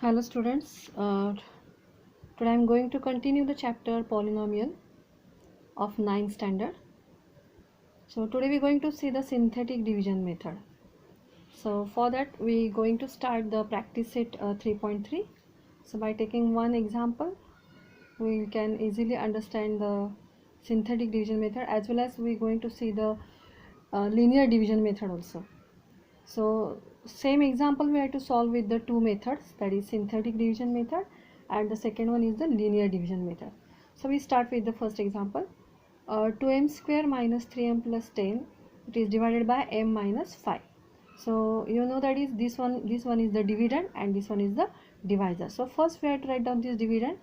Hello students, today I am going to continue the chapter polynomial of 9th standard. So today we are going to see the synthetic division method. So for that we are going to start the practice set 3.3. So by taking one example we can easily understand the synthetic division method, as well as we are going to see the linear division method also. So same example we have to solve with the two methods, that is synthetic division method and the second one is the linear division method. So we start with the first example. 2m square minus 3m plus 10, it is divided by m minus 5. So you know that is this one is the dividend and this one is the divisor. So first we have to write down this dividend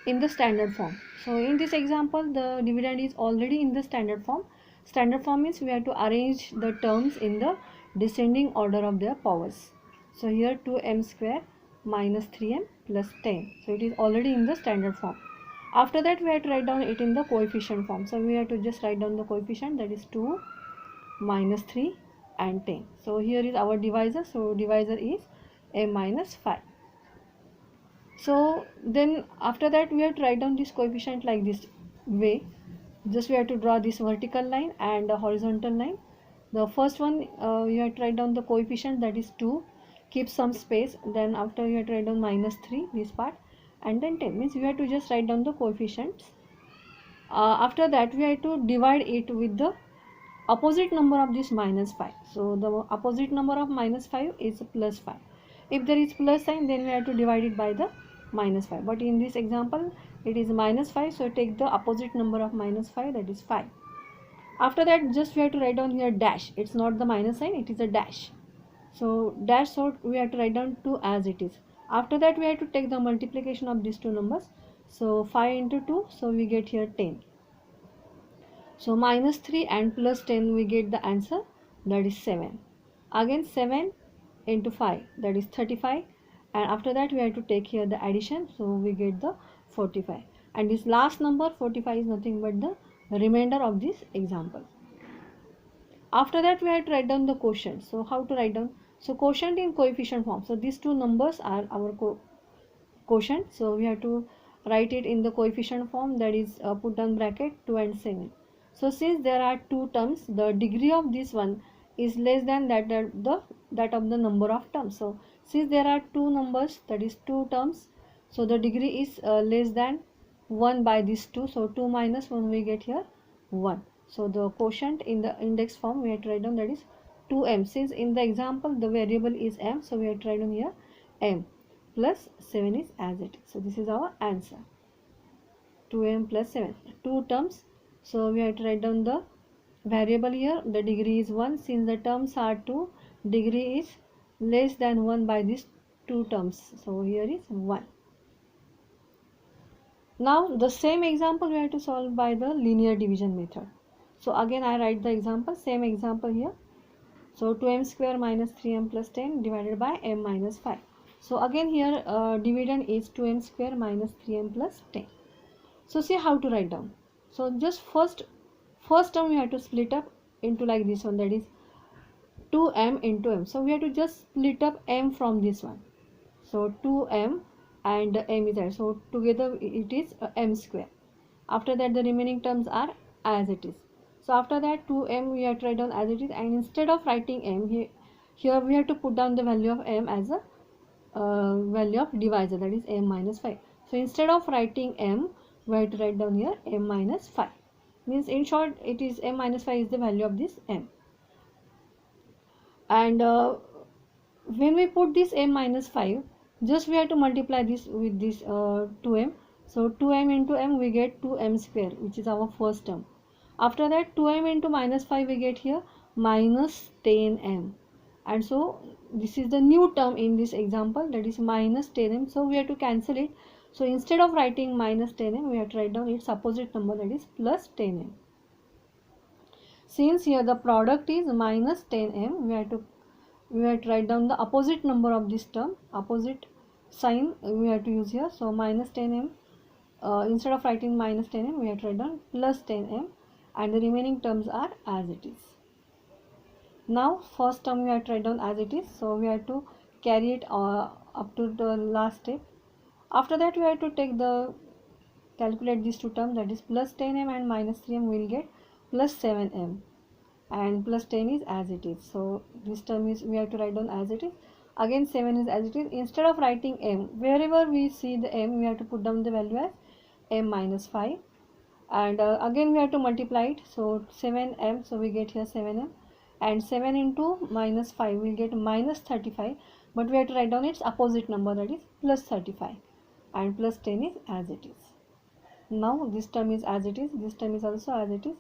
in the standard form. So in this example the dividend is already in the standard form. Standard form means we have to arrange the terms in the descending order of their powers. So here 2m square minus 3m plus 10. So it is already in the standard form. After that we have to write down it in the coefficient form. So we have to just write down the coefficient, that is 2 minus 3 and 10. So here is our divisor. So divisor is m minus 5. So then after that we have to write down this coefficient like this way. Just we have to draw this vertical line and a horizontal line. The first one you have to write down the coefficient, that is 2, keep some space, then after you have to write down minus 3 this part, and then 10 means you have to just write down the coefficients. After that we have to divide it with the opposite number of this minus 5. So the opposite number of minus 5 is plus 5. If there is plus sign, then we have to divide it by the minus 5, but in this example it is minus 5, so take the opposite number of minus 5, that is 5. After that just we have to write down here dash. It's not the minus sign, it is a dash. So dash, so we have to write down 2 as it is. After that we have to take the multiplication of these two numbers. So 5 into 2, so we get here 10. So minus 3 and plus 10 we get the answer, that is 7. Again 7 into 5, that is 35, and after that we have to take here the addition, so we get the 45, and this last number 45 is nothing but the remainder of this example. After that we have to write down the quotient. So how to write down? So quotient in coefficient form. So these two numbers are our quotient, so we have to write it in the coefficient form, that is put down bracket 2 and 7. So since there are two terms, the degree of this one is less than that of the number of terms. So since there are two numbers, that is two terms, so the degree is less than 1 by these two. So 2 minus 1 we get here 1. So the quotient in the index form we have to write down, that is 2m. Since in the example the variable is m, so we have to write down here m plus 7 is as it is. So this is our answer, 2m plus 7, two terms. So we have to write down the variable here, the degree is 1. Since the terms are 2, degree is less than 1 by these two terms, so here is 1. Now the same example we have to solve by the linear division method. So again I write the example, same example here. So 2m square minus 3m plus 10 divided by m minus 5. So again here dividend is 2m square minus 3m plus 10. So see how to write down. So just first term we have to split up into like this one, that is 2m into m. So we have to just split up m from this one. So 2m and m is there. So together it is m square. After that the remaining terms are as it is. So after that 2m we have to write down as it is, and instead of writing m here we have to put down the value of m as a value of divisor, that is m minus 5. So instead of writing m we have to write down here m minus 5. Means in short it is m minus 5 is the value of this m. And when we put this m minus 5, just we have to multiply this with this 2m. So 2m into m we get 2m square, which is our first term. After that 2m into minus 5 we get here minus 10m, and so this is the new term in this example, that is minus 10m. So we have to cancel it. So instead of writing minus 10m we have to write down its opposite number, that is plus 10m. Since here the product is minus 10m, we have to write down the opposite number of this term, opposite sign we have to use here. So minus 10m, instead of writing minus 10m we have to write down plus 10m, and the remaining terms are as it is. Now first term we have to write down as it is, so we have to carry it up to the last step. After that we have to take the calculate these two terms, that is plus 10m and minus 3m, we will get plus 7m, and plus 10 is as it is. So this term is we have to write down as it is. Again 7 is as it is. Instead of writing m, wherever we see the m, we have to put down the value as m minus 5, and again we have to multiply it. So 7m, so we get here 7m, and 7 into minus 5 we will get minus 35, but we have to write down its opposite number, that is plus 35, and plus 10 is as it is. Now this term is as it is, this term is also as it is.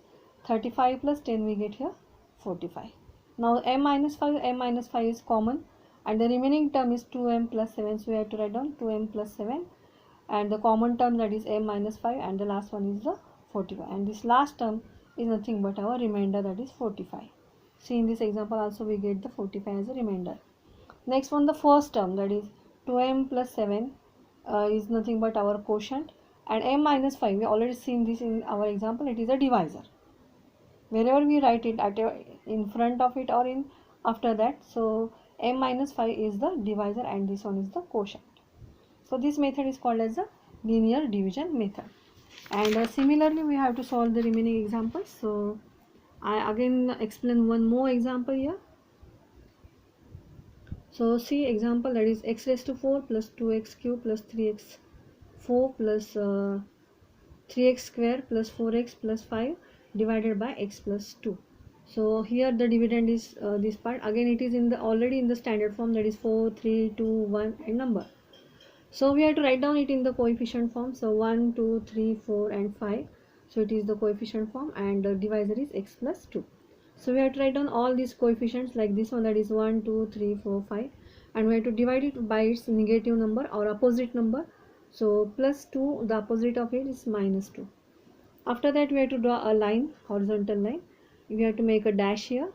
35 plus 10 we get here 45. Now m minus 5 is common, and the remaining term is 2m plus 7, so we have to write down 2m plus 7, and the common term, that is m minus 5, and the last one is the 45, and this last term is nothing but our remainder, that is 45. See, in this example also we get the 45 as a remainder. Next one, the first term, that is 2m plus 7 is nothing but our quotient, and m minus 5, we already seen this in our example, it is a divisor. Wherever we write it at in front of it or in after that, so m minus 5 is the divisor and this one is the quotient. So this method is called as a linear division method. And similarly we have to solve the remaining examples. So I again explain one more example here. So see example, that is x raised to 4 plus 2x cube plus 3x 4 plus 3x square plus 4x plus 5 divided by x plus 2. So here the dividend is this part. Again it is in the already in the standard form, that is 4, 3, 2, 1 and number. So we have to write down it in the coefficient form. So 1, 2, 3, 4 and 5. So it is the coefficient form, and the divisor is x plus 2. So we have to write down all these coefficients like this one, that is 1, 2, 3, 4, 5, and we have to divide it by its negative number or opposite number. So plus 2, the opposite of it is minus 2. After that we have to draw a line, horizontal line. We have to make a dash here.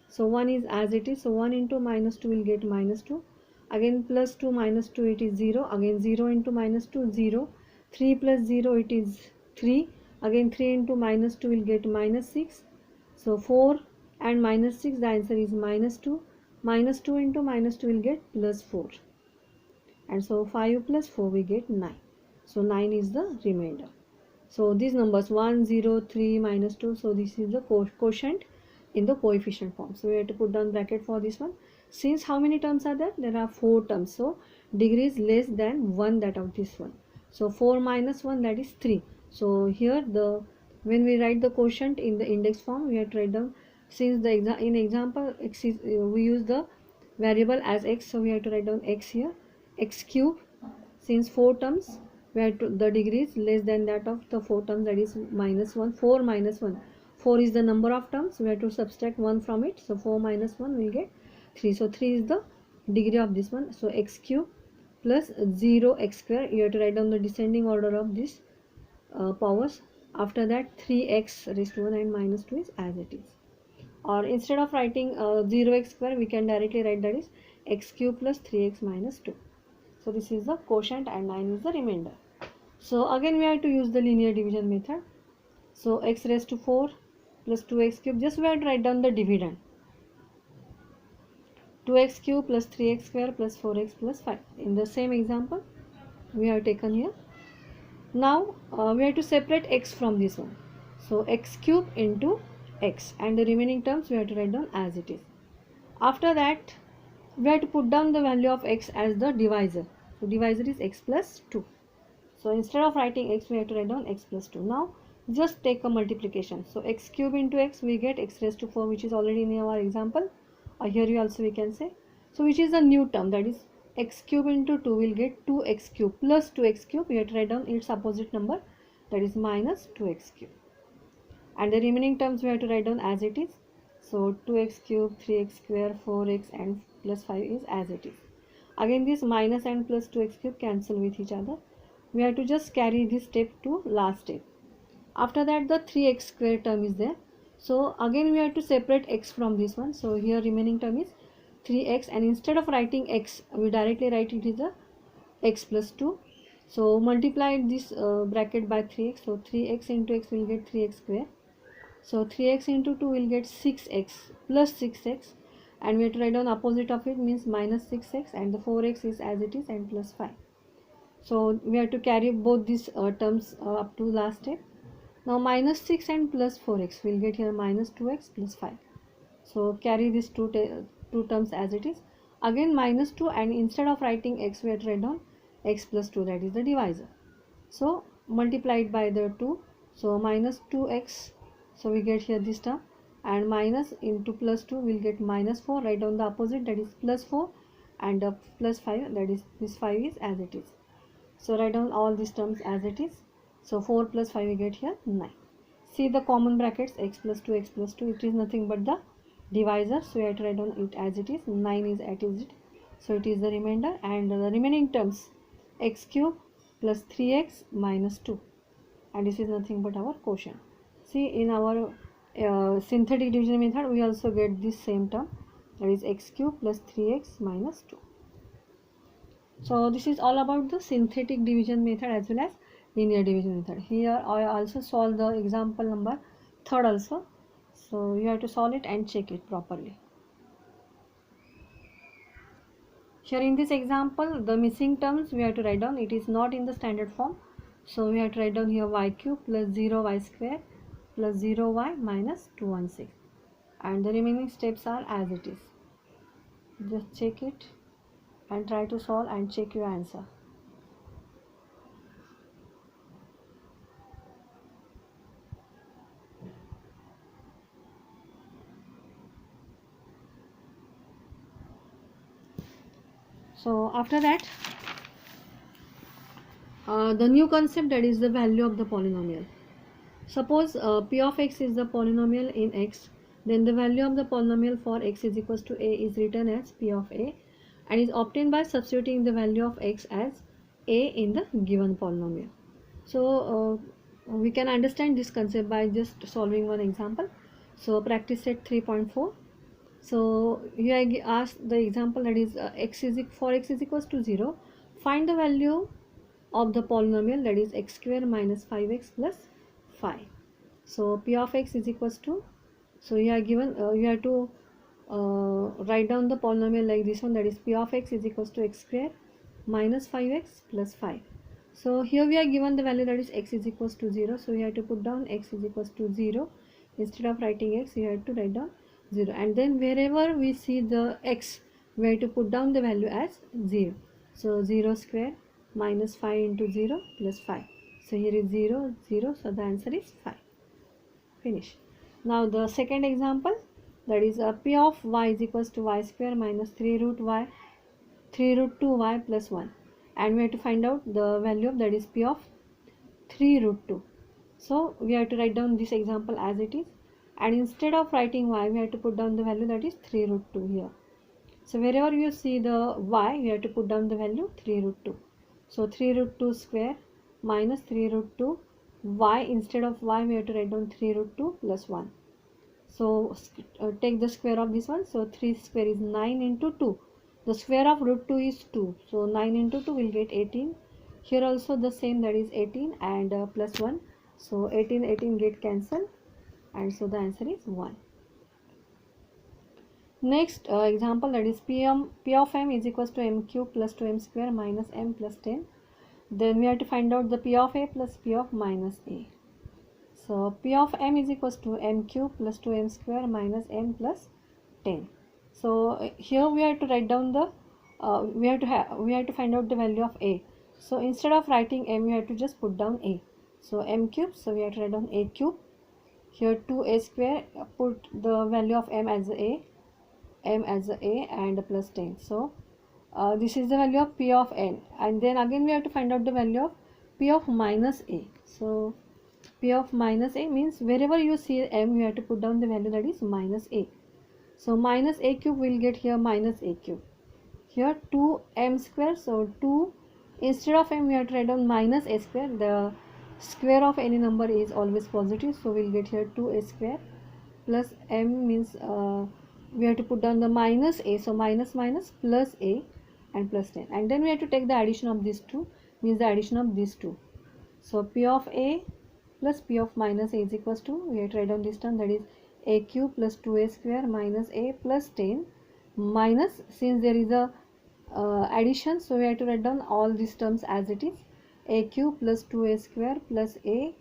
So 1 is as it is, so 1 into minus 2 will get minus 2. Again plus 2 minus 2 it is 0. Again 0 into minus 2 0. 3 plus 0 it is 3. Again 3 into minus 2 will get minus 6. So 4 and minus 6, the answer is minus 2. Minus 2 into minus 2 will get plus 4. And so 5 plus 4 we get 9. So 9 is the remainder. So these numbers 1, 0, 3, minus 2. So this is the quotient in the coefficient form. So we have to put down bracket for this one. Since how many terms are there? There are 4 terms. So degree is less than 1, that of this one. So 4 minus 1, that is 3. So here when we write the quotient in the index form, we have to write down, since the in example x is, we use the variable as x, so we have to write down x here, x cube. Since 4 terms, we have to, the degree is less than that of the 4 terms, that is minus 1. 4 minus 1, 4 is the number of terms, we have to subtract 1 from it. So 4 minus 1 will get 3. So 3 is the degree of this one. So x cube plus 0 x square, you have to write down the descending order of this powers. After that 3x raised to 1 and minus 2 is as it is. Or instead of writing 0x square, we can directly write, that is x cube plus 3x minus 2. So this is the quotient and 9 is the remainder. So again we have to use the linear division method. So x raised to 4 plus 2x cube, just we have to write down the dividend. 2x cube plus 3x square plus 4x plus 5. In the same example we have taken here. Now we have to separate x from this one. So x cube into x, and the remaining terms we have to write down as it is. After that we have to put down the value of x as the divisor. So divisor is x plus 2. So instead of writing x, we have to write down x plus 2. Now just take a multiplication. So x cube into x, we get x raised to 4, which is already in our example. Here you also we can say. So which is a new term, that is x cube into 2 will get 2x cube plus 2x cube. We have to write down its opposite number, that is minus 2x cube. And the remaining terms we have to write down as it is. So 2x cube, 3x square, 4x and plus 5 is as it is. Again this minus and plus 2x cube cancel with each other. We have to just carry this step to last step. After that the 3x square term is there. So again we have to separate x from this one. So here remaining term is 3x, and instead of writing x, we directly write it is a x plus 2. So multiply this bracket by 3x. So 3x into x will get 3x square. So 3x into 2 will get 6x plus 6x. and we have to write down opposite of it, means minus 6x, and the 4x is as it is, and plus 5. So we have to carry both these terms up to last step. Now minus 6 and plus 4x, we'll get here minus 2x plus 5. So carry these two terms as it is. Again minus 2, and instead of writing x, we have to write down x plus 2, that is the divisor. So multiplied by the 2, so minus 2x, so we get here this term, and minus into plus 2 will get minus 4, write down the opposite, that is plus 4, and plus 5, that is this 5 is as it is. So write down all these terms as it is. So 4 plus 5 we get here 9. See the common brackets, x plus 2, it is nothing but the divisor, so we have to write down it as it is. 9 is at it, so it is the remainder, and the remaining terms x cube plus 3x minus 2, and this is nothing but our quotient. See, in our synthetic division method we also get this same term, that is x cube plus 3x minus 2. So this is all about the synthetic division method as well as linear division method. Here I also solve the example number 3rd also, so you have to solve it and check it properly. Here in this example, the missing terms we have to write down, it is not in the standard form, so we have to write down here y cube plus 0y square plus 0y minus 216, and the remaining steps are as it is. Just check it and try to solve and check your answer. So after that, the new concept, that is the value of the polynomial. Suppose p of x is the polynomial in x, then the value of the polynomial for x is equals to a is written as p of a, and is obtained by substituting the value of x as a in the given polynomial. So we can understand this concept by just solving one example. So practice set 3.4. So here I asked the example, that is for x is equals to 0, find the value of the polynomial, that is x square minus 5x plus 5. So p of x is equals to, so you are given, you have to write down the polynomial like this one, that is p of x is equals to x square minus 5x plus 5. So here we are given the value, that is x is equals to 0, so you have to put down x is equals to 0. Instead of writing x, you have to write down 0, and then wherever we see the x, we have to put down the value as 0. So 0 square minus 5 into 0 plus 5. So here is 0, 0, so the answer is 5. Finish. Now the second example, that is p of y is equals to y square minus 3 root 2y plus 1, and we have to find out the value of, that is p of 3 root 2. So we have to write down this example as it is, and instead of writing y, we have to put down the value, that is 3 root 2 here. So wherever you see the y, we have to put down the value 3 root 2. So 3 root 2 square minus 3 root 2 y, instead of y we have to write down 3 root 2 plus 1. So take the square of this one, so 3 square is 9 into 2. The square of root 2 is 2, so 9 into 2 will get 18. Here also the same, that is 18 and plus 1, so 18 get cancelled, and so the answer is 1. Next example, that is p of m is equals to m cube plus 2m square minus m plus 10. Then we have to find out the p of a plus p of minus a. So p of m is equals to m cube plus 2m square minus m plus 10. So here we have to write down the we have to find out the value of a. So instead of writing m, we have to just put down a. So m cube, so we have to write down a cube. Here 2a square, put the value of m as a and plus 10. So this is the value of p of n, and then again we have to find out the value of p of minus a. So p of minus a means wherever you see m, you have to put down the value, that is minus a. So minus a cube will get here minus a cube. Here 2m square, so 2, instead of m we have to write down minus a square. The square of any number is always positive, so we will get here 2a square plus m means we have to put down the minus a, so minus plus a and plus 10, and then we have to take the addition of these two, means the addition of these two. So p of a plus p of minus a is equals to, we have to write down this term, that is a cube plus 2a square minus a plus 10, minus, since there is a addition, so we have to write down all these terms as it is. A cube plus 2a square plus a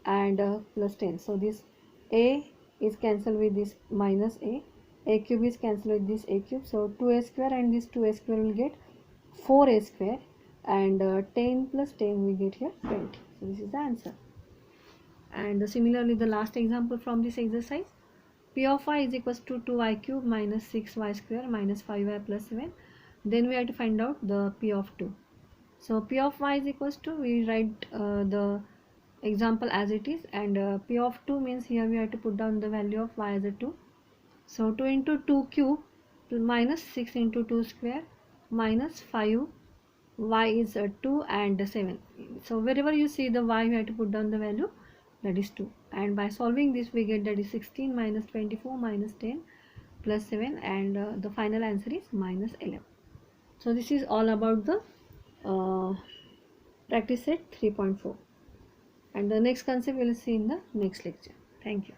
and plus 10. So this a is cancelled with this minus a cube is cancelled with this a cube. So 2a square and this 2a square will get 4a square, and 10 plus 10 we get here 20. So this is the answer. And similarly, the last example from this exercise, p of y is equals to 2y cube minus 6y square minus 5y plus 7. Then we have to find out the p of 2. So p of y is equals to, we write the example as it is, and p of 2 means here we have to put down the value of y as a 2. So 2 into 2 cube minus 6 into 2 square minus 5 y is 2 and 7. So wherever you see the y, you have to put down the value, that is 2, and by solving this we get that is 16 minus 24 minus 10 plus 7, and the final answer is minus 11. So this is all about the practice set 3.4, and the next concept we will see in the next lecture. Thank you.